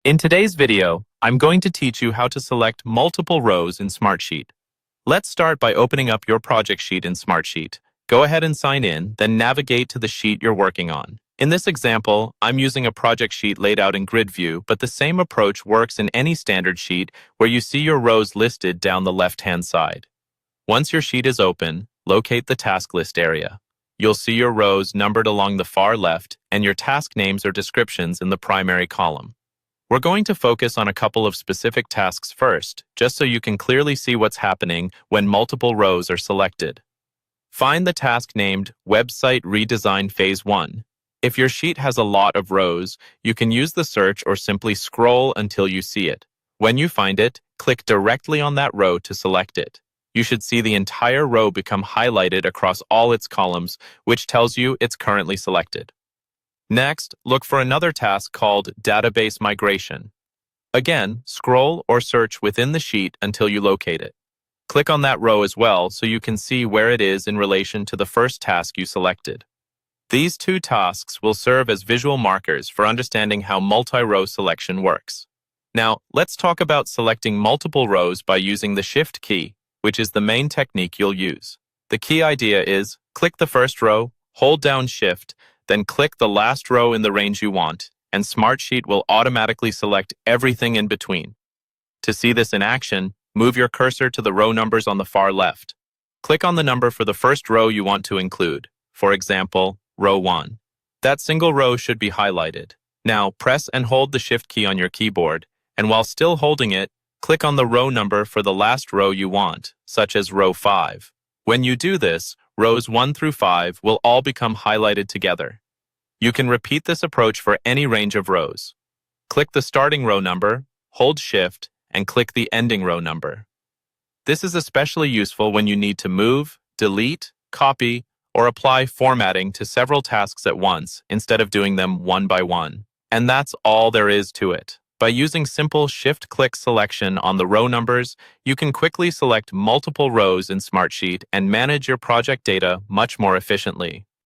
In today's video, I'm going to teach you how to select multiple rows in Smartsheet. Let's start by opening up your project sheet in Smartsheet. Go ahead and sign in, then navigate to the sheet you're working on. In this example, I'm using a project sheet laid out in grid view, but the same approach works in any standard sheet where you see your rows listed down the left-hand side. Once your sheet is open, locate the task list area. You'll see your rows numbered along the far left and your task names or descriptions in the primary column. We're going to focus on a couple of specific tasks first, just so you can clearly see what's happening when multiple rows are selected. Find the task named Website Redesign Phase 1. If your sheet has a lot of rows, you can use the search or simply scroll until you see it. When you find it, click directly on that row to select it. You should see the entire row become highlighted across all its columns, which tells you it's currently selected. Next, look for another task called Database Migration. Again, scroll or search within the sheet until you locate it. Click on that row as well so you can see where it is in relation to the first task you selected. These two tasks will serve as visual markers for understanding how multi-row selection works. Now, let's talk about selecting multiple rows by using the Shift key, which is the main technique you'll use. The key idea is click the first row, hold down Shift, then click the last row in the range you want, and Smartsheet will automatically select everything in between. To see this in action, move your cursor to the row numbers on the far left. Click on the number for the first row you want to include, for example, row 1. That single row should be highlighted. Now, press and hold the Shift key on your keyboard, and while still holding it, click on the row number for the last row you want, such as row 5. When you do this, rows 1 through 5 will all become highlighted together. You can repeat this approach for any range of rows. Click the starting row number, hold Shift, and click the ending row number. This is especially useful when you need to move, delete, copy, or apply formatting to several tasks at once instead of doing them one by one. And that's all there is to it. By using simple Shift-click selection on the row numbers, you can quickly select multiple rows in Smartsheet and manage your project data much more efficiently.